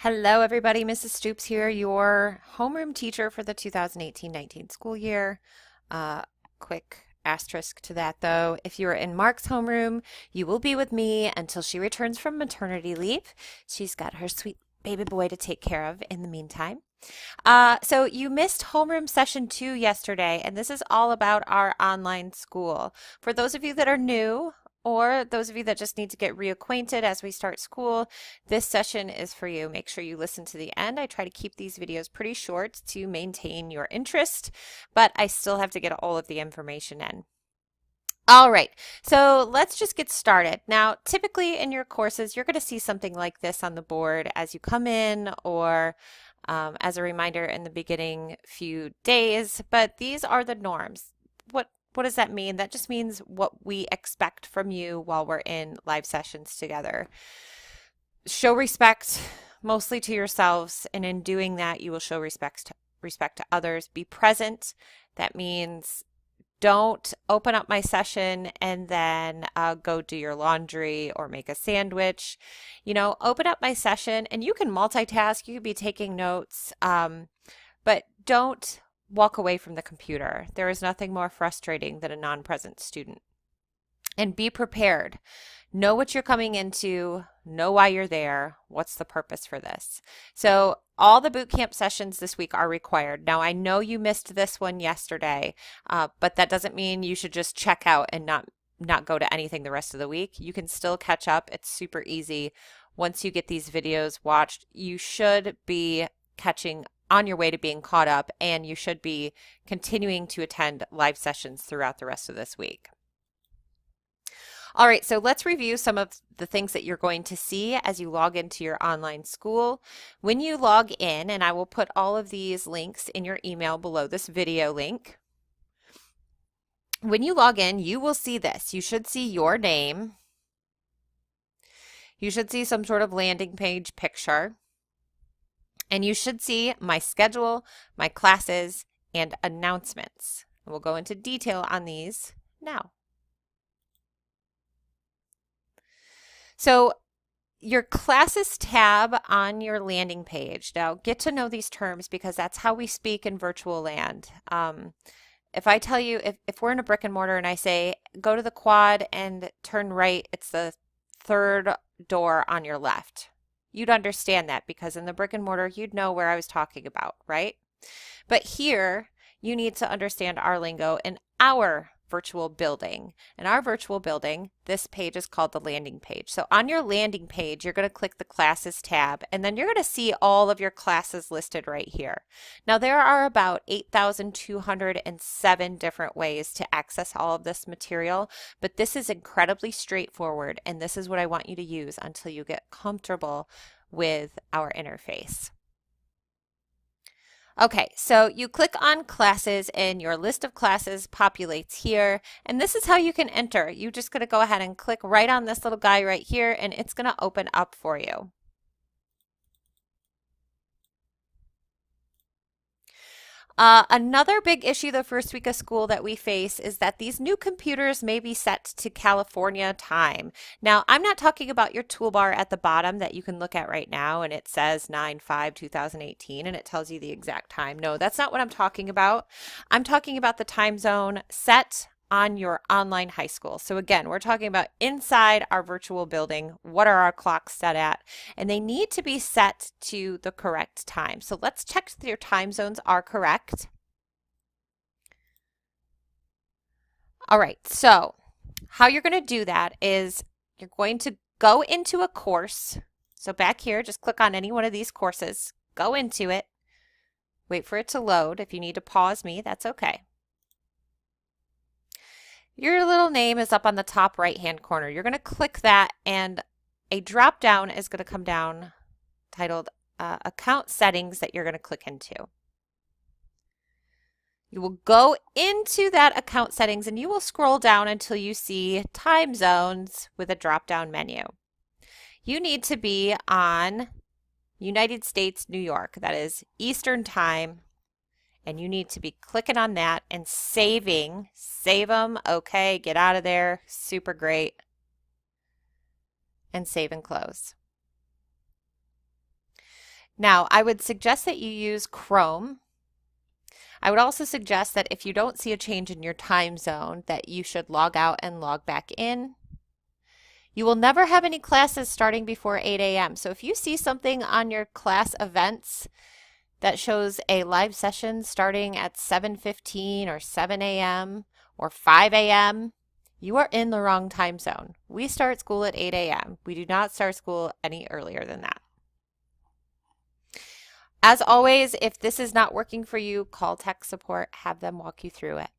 Hello, everybody. Mrs. Stoops here, your homeroom teacher for the 2018-19 school year. Uh, Quick asterisk to that, though. If you are in Mark's homeroom, you will be with me until she returns from maternity leave. She's got her sweet baby boy to take care of in the meantime. So you missed Homeroom Session 2 yesterday, and this is all about our online school. For those of you that are new, or those of you that just need to get reacquainted as we start school, this session is for you. Make sure you listen to the end. I try to keep these videos pretty short to maintain your interest, but I still have to get all of the information in. All right, so let's just get started. Now, typically in your courses, you're going to see something like this on the board as you come in or as a reminder in the beginning few days, but these are the norms. What does that mean? That just means what we expect from you while we're in live sessions together. Show respect mostly to yourselves, and in doing that, you will show respect to others. Be present. That means don't open up my session and then go do your laundry or make a sandwich. Open up my session and you can multitask. You could be taking notes, but don't walk away from the computer. There is nothing more frustrating than a non-present student. And be prepared. Know what you're coming into, know why you're there, what's the purpose for this. So all the boot camp sessions this week are required. Now, I know you missed this one yesterday, but that doesn't mean you should just check out and not go to anything the rest of the week. You can still catch up. It's super easy. Once you get these videos watched, you should be catching on your way to being caught up, and you should be continuing to attend live sessions throughout the rest of this week. All right, so let's review some of the things that you're going to see as you log into your online school. When you log in, and I will put all of these links in your email below this video link. When you log in, you will see this. You should see your name. You should see some sort of landing page picture. And you should see my schedule, my classes, and announcements. And we'll go into detail on these now. So your classes tab on your landing page. Now get to know these terms because that's how we speak in virtual land. If I tell you, if we're in a brick and mortar and I say, go to the quad and turn right, it's the third door on your left. You'd understand that because in the brick and mortar, you'd know where I was talking about, right? But here, you need to understand our lingo in our virtual building. In our virtual building, this page is called the landing page. So on your landing page, you're going to click the classes tab, and then you're going to see all of your classes listed right here. Now there are about 8,207 different ways to access all of this material, but this is incredibly straightforward, and this is what I want you to use until you get comfortable with our interface. Okay, so you click on classes and your list of classes populates here, and this is how you can enter. You're just going to go ahead and click right on this little guy right here, and it's going to open up for you. Another big issue the first week of school that we face is that these new computers may be set to California time. Now, I'm not talking about your toolbar at the bottom that you can look at right now and it says 9/5/2018 and it tells you the exact time. No, that's not what I'm talking about. I'm talking about the time zone set on your online high school. So again, we're talking about inside our virtual building. What are our clocks set at? And they need to be set to the correct time. So let's check that your time zones are correct. All right, so how you're going to do that is you're going to go into a course. So back here, just click on any one of these courses, go into it, wait for it to load. If you need to pause me, that's okay. Your little name is up on the top right-hand corner. You're going to click that and a drop down is going to come down titled Account Settings that you're going to click into. You will go into that account settings and you will scroll down until you see time zones with a drop-down menu. You need to be on United States, New York. That is Eastern Time. And you need to be clicking on that and saving. Save them. Okay, get out of there. Super great. And save and close. Now, I would suggest that you use Chrome. I would also suggest that if you don't see a change in your time zone, that you should log out and log back in. You will never have any classes starting before 8 a.m. So if you see something on your class events that shows a live session starting at 7:15 or 7 a.m. or 5 a.m., you are in the wrong time zone. We start school at 8 a.m. We do not start school any earlier than that. As always, if this is not working for you, call tech support, have them walk you through it.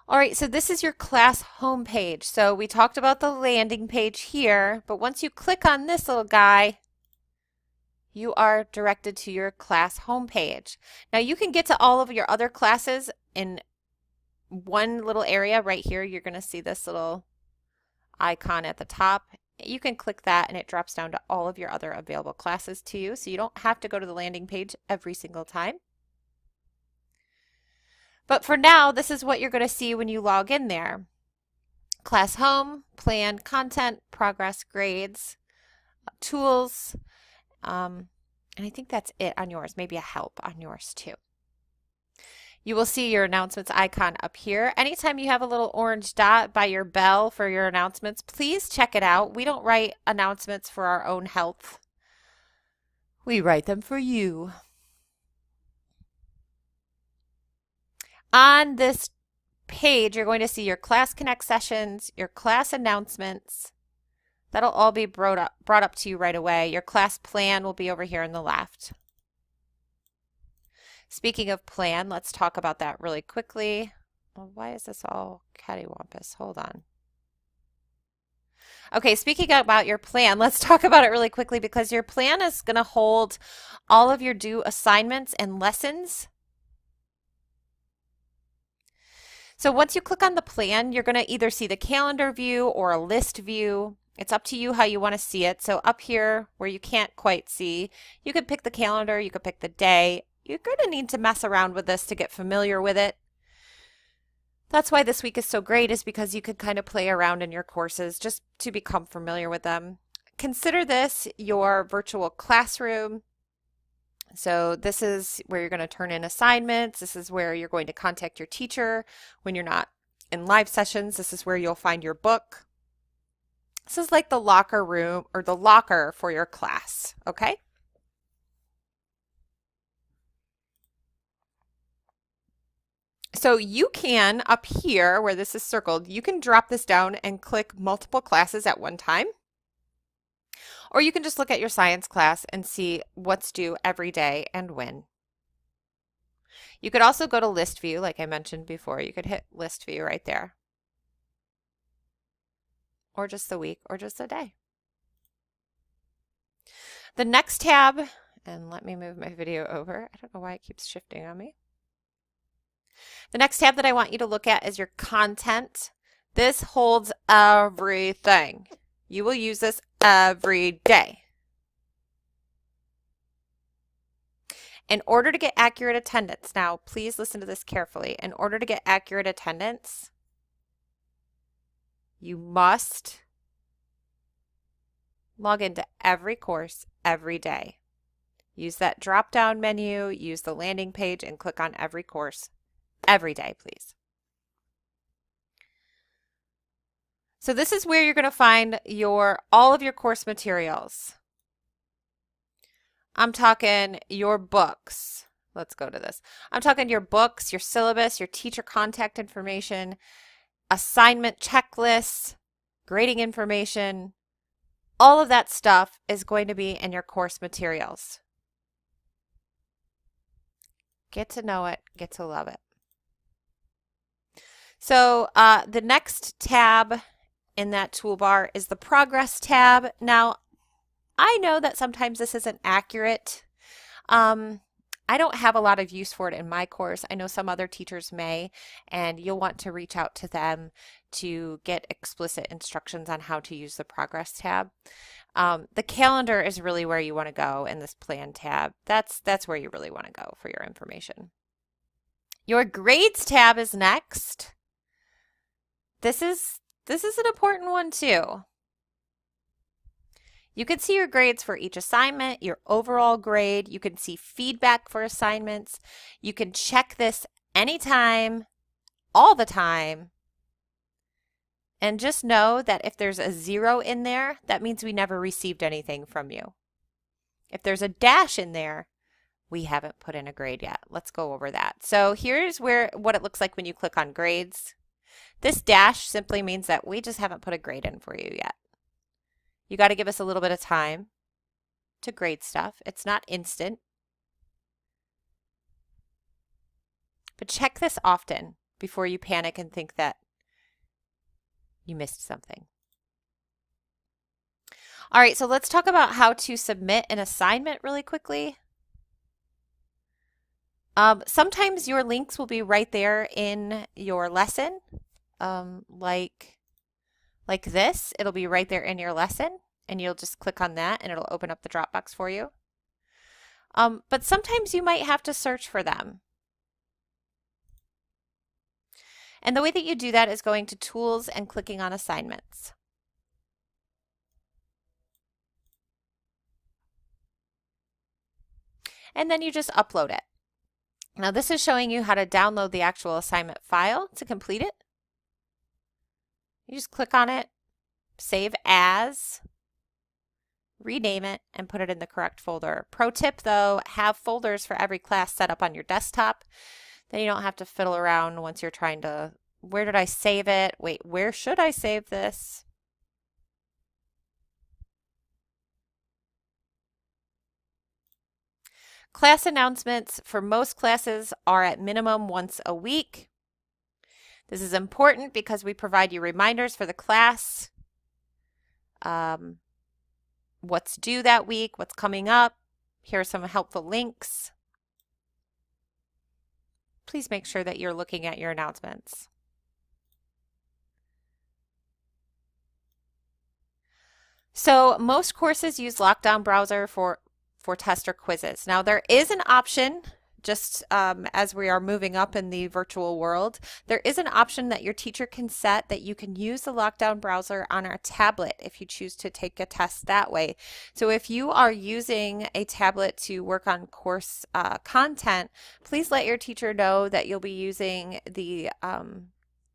All right, so this is your class homepage. So we talked about the landing page here, but once you click on this little guy, you are directed to your class homepage. Now you can get to all of your other classes in one little area right here. You're going to see this little icon at the top. You can click that and it drops down to all of your other available classes to you, so you don't have to go to the landing page every single time. But for now, this is what you're going to see when you log in there. Class home, plan, content, progress, grades, tools, and I think that's it on yours, maybe a help on yours too. You will see your announcements icon up here. Anytime you have a little orange dot by your bell for your announcements, please check it out. We don't write announcements for our own health. We write them for you. On this page, you're going to see your Class Connect sessions, your class announcements. That'll all be brought up to you right away. Your class plan will be over here on the left. Speaking of plan, let's talk about that really quickly. Well, why is this all cattywampus? Hold on. Okay, speaking about your plan, let's talk about it really quickly because your plan is going to hold all of your due assignments and lessons. So once you click on the plan, you're going to either see the calendar view or a list view. It's up to you how you want to see it. So up here where you can't quite see, you could pick the calendar, you could pick the day. You're going to need to mess around with this to get familiar with it. That's why this week is so great, is because you could kind of play around in your courses just to become familiar with them. Consider this your virtual classroom. So this is where you're going to turn in assignments. This is where you're going to contact your teacher when you're not in live sessions. This is where you'll find your book. This is like the locker room or the locker for your class, okay? So you can, up here where this is circled, you can drop this down and click multiple classes at one time. Or you can just look at your science class and see what's due every day and when. You could also go to list view, like I mentioned before. You could hit list view right there. Or just the week, or just the day. The next tab, and let me move my video over. I don't know why it keeps shifting on me. The next tab that I want you to look at is your content. This holds everything. You will use this every day. In order to get accurate attendance, now please listen to this carefully. In order to get accurate attendance, you must log into every course every day. Use that drop-down menu, use the landing page, and click on every course every day, please. So this is where you're going to find all of your course materials. I'm talking your books. Let's go to this. I'm talking your books, your syllabus, your teacher contact information, assignment checklists, grading information. All of that stuff is going to be in your course materials. Get to know it, get to love it. So the next tab in that toolbar is the Progress tab. Now, I know that sometimes this isn't accurate. I don't have a lot of use for it in my course. I know some other teachers may, and you'll want to reach out to them to get explicit instructions on how to use the Progress tab. The calendar is really where you want to go in this Plan tab. That's where you really want to go for your information. Your Grades tab is next. This is an important one too. You can see your grades for each assignment, your overall grade. You can see feedback for assignments. You can check this anytime, all the time. And just know that if there's a 0 in there, that means we never received anything from you. If there's a dash in there, we haven't put in a grade yet. Let's go over that. So here's what it looks like when you click on grades. This dash simply means that we just haven't put a grade in for you yet. You got to give us a little bit of time to grade stuff. It's not instant. But check this often before you panic and think that you missed something. All right, so let's talk about how to submit an assignment really quickly. Sometimes your links will be right there in your lesson, like this. It'll be right there in your lesson, and you'll just click on that, and it'll open up the Dropbox for you. But sometimes you might have to search for them. And the way that you do that is going to Tools and clicking on Assignments. And then you just upload it. Now this is showing you how to download the actual assignment file to complete it. You just click on it, save as, rename it, and put it in the correct folder. Pro tip though, have folders for every class set up on your desktop. Then you don't have to fiddle around once you're trying to, where did I save it? Wait, where should I save this? Class announcements for most classes are at minimum once a week. This is important because we provide you reminders for the class, what's due that week, what's coming up. Here are some helpful links. Please make sure that you're looking at your announcements. So most courses use Lockdown Browser for tests or quizzes. Now there is an option, just as we are moving up in the virtual world, there is an option that your teacher can set that you can use the Lockdown Browser on a tablet if you choose to take a test that way. So if you are using a tablet to work on course content, please let your teacher know that you'll be using the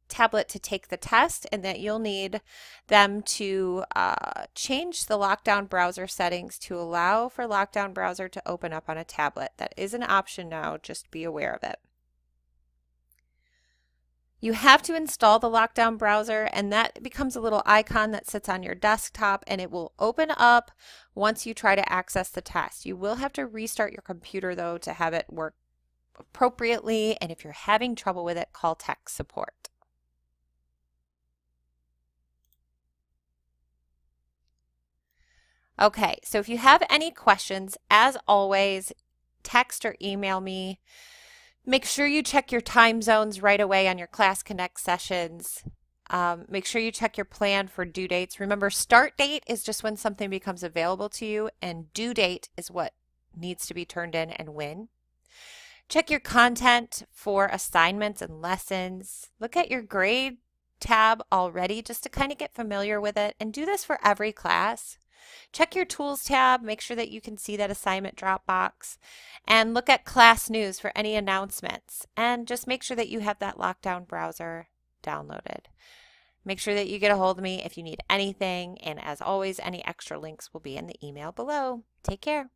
tablet to take the test and that you'll need them to change the Lockdown Browser settings to allow for Lockdown Browser to open up on a tablet. That is an option now, just be aware of it. You have to install the Lockdown Browser, and that becomes a little icon that sits on your desktop, and it will open up once you try to access the test. You will have to restart your computer though to have it work appropriately, and if you're having trouble with it, call tech support. Okay, so if you have any questions, as always, text or email me. Make sure you check your time zones right away on your Class Connect sessions. Make sure you check your plan for due dates. Remember, start date is just when something becomes available to you, and due date is what needs to be turned in and when. Check your content for assignments and lessons. Look at your grade tab already just to kind of get familiar with it, and do this for every class. Check your Tools tab, make sure that you can see that assignment Dropbox, and look at class news for any announcements, and just make sure that you have that Lockdown Browser downloaded. Make sure that you get a hold of me if you need anything, and as always, any extra links will be in the email below. Take care.